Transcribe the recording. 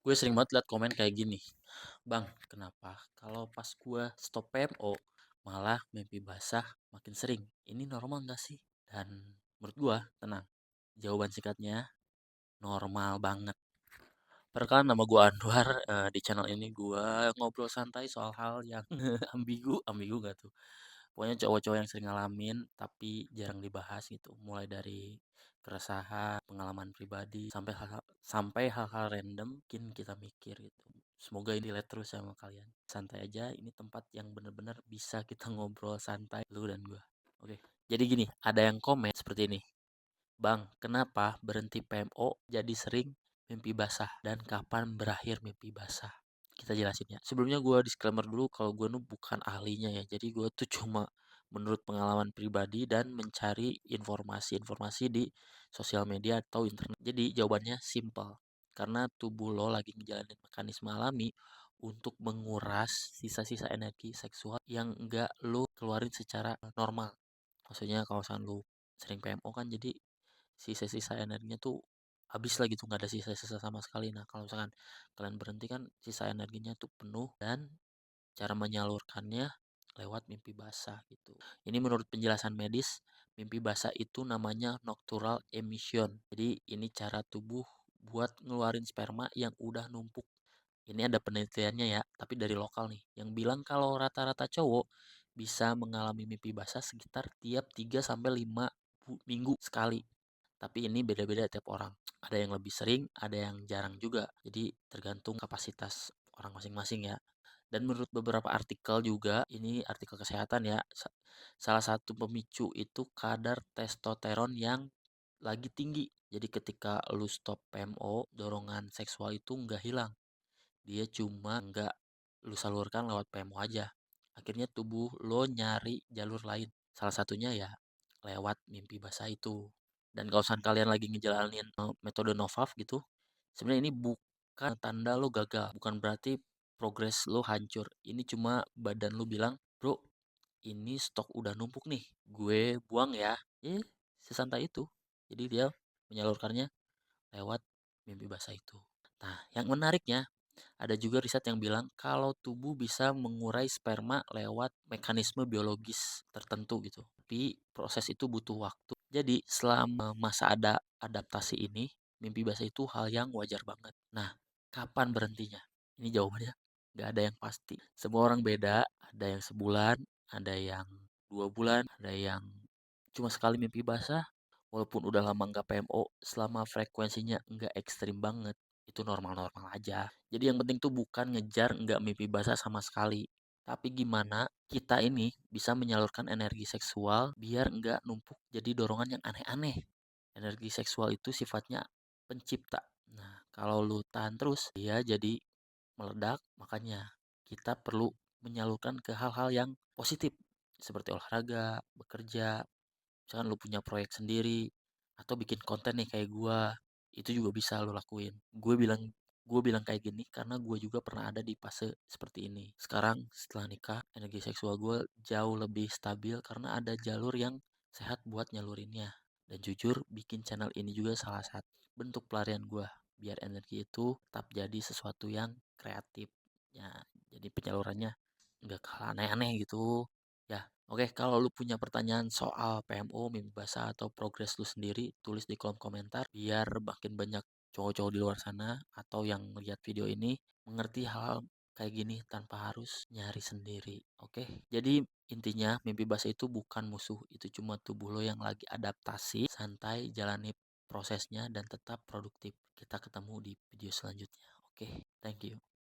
Gue sering banget liat komen kayak gini, "Bang, kenapa kalau pas gue stop PMO malah mimpi basah makin sering? Ini normal nggak sih?" Dan menurut gue, tenang. Jawaban singkatnya, normal banget. Perkenalkan nama gue Anwar, di channel ini gue ngobrol santai soal hal yang ambigu, ambigu gak tuh? Pokoknya cowok-cowok yang sering ngalamin tapi jarang dibahas gitu. Mulai dari keresahan, pengalaman pribadi, sampai hal-hal random bikin kita mikir gitu. Semoga ini relate terus sama kalian. Santai aja, ini tempat yang bener-bener bisa kita ngobrol santai lu dan gue. Oke. Jadi gini, ada yang komen seperti ini. "Bang, kenapa berhenti PMO jadi sering mimpi basah dan kapan berakhir mimpi basah?" Kita jelasin ya. Sebelumnya gue disclaimer dulu kalau gue tuh bukan ahlinya ya. Jadi gue tuh cuma menurut pengalaman pribadi dan mencari informasi-informasi di sosial media atau internet. Jadi jawabannya simple. Karena tubuh lo lagi ngejalanin mekanisme alami untuk menguras sisa-sisa energi seksual yang enggak lo keluarin secara normal. Maksudnya kalau misalkan lu sering PMO kan jadi sisa-sisa energinya tuh habis lah gitu, nggak ada sisa-sisa sama sekali. Nah, kalau misalkan kalian berhenti kan sisa energinya tuh penuh dan cara menyalurkannya lewat mimpi basah gitu. Ini menurut penjelasan medis, mimpi basah itu namanya nocturnal emission. Jadi ini cara tubuh buat ngeluarin sperma yang udah numpuk. Ini ada penelitiannya ya, tapi dari lokal nih, yang bilang kalau rata-rata cowok bisa mengalami mimpi basah sekitar tiap 3 sampai 5 minggu sekali. Tapi ini beda-beda tiap orang. Ada yang lebih sering, ada yang jarang juga. Jadi tergantung kapasitas orang masing-masing ya. Dan menurut beberapa artikel juga, ini artikel kesehatan ya, salah satu pemicu itu kadar testosteron yang lagi tinggi. Jadi ketika lu stop PMO, dorongan seksual itu nggak hilang. Dia cuma nggak lu salurkan lewat PMO aja. Akhirnya tubuh lo nyari jalur lain. Salah satunya ya lewat mimpi basah itu. Dan kalau misalkan kalian lagi ngejalanin metode Novaf gitu, sebenarnya ini bukan tanda lo gagal, bukan berarti progres lo hancur. Ini cuma badan lo bilang, "Bro, ini stok udah numpuk nih, gue buang ya." Sesantai itu. Jadi dia menyalurkannya lewat mimpi basah itu. Nah, yang menariknya ada juga riset yang bilang kalau tubuh bisa mengurai sperma lewat mekanisme biologis tertentu gitu. Tapi proses itu butuh waktu. Jadi selama masa ada adaptasi ini, mimpi basah itu hal yang wajar banget. Nah, kapan berhentinya? Ini jawabannya nggak ada yang pasti. Semua orang beda, ada yang sebulan, ada yang 2 bulan, ada yang cuma sekali mimpi basah. Walaupun udah lama nggak PMO, selama frekuensinya nggak ekstrim banget, itu normal-normal aja. Jadi yang penting tuh bukan ngejar nggak mimpi basah sama sekali. Tapi gimana kita ini bisa menyalurkan energi seksual biar nggak numpuk jadi dorongan yang aneh-aneh. Energi seksual itu sifatnya pencipta. Nah, kalau lu tahan terus, dia jadi meledak. Makanya kita perlu menyalurkan ke hal-hal yang positif. Seperti olahraga, bekerja, misalkan lu punya proyek sendiri atau bikin konten nih kayak gua, itu juga bisa lu lakuin. Gue bilang kayak gini karena gue juga pernah ada di fase seperti ini. Sekarang setelah nikah, energi seksual gue jauh lebih stabil karena ada jalur yang sehat buat nyalurinnya. Dan jujur, bikin channel ini juga salah satu bentuk pelarian gue biar energi itu tetap jadi sesuatu yang kreatif. Ya, jadi penyalurannya nggak kalah aneh-aneh gitu. Ya, oke, kalau lu punya pertanyaan soal PMO, mimpi basah atau progres lu sendiri, tulis di kolom komentar biar makin banyak cowok-cowok di luar sana atau yang lihat video ini mengerti hal kayak gini tanpa harus nyari sendiri. Oke, jadi intinya mimpi basah itu bukan musuh, itu cuma tubuh lo yang lagi adaptasi, santai, jalani prosesnya dan tetap produktif. Kita ketemu di video selanjutnya. Oke, thank you.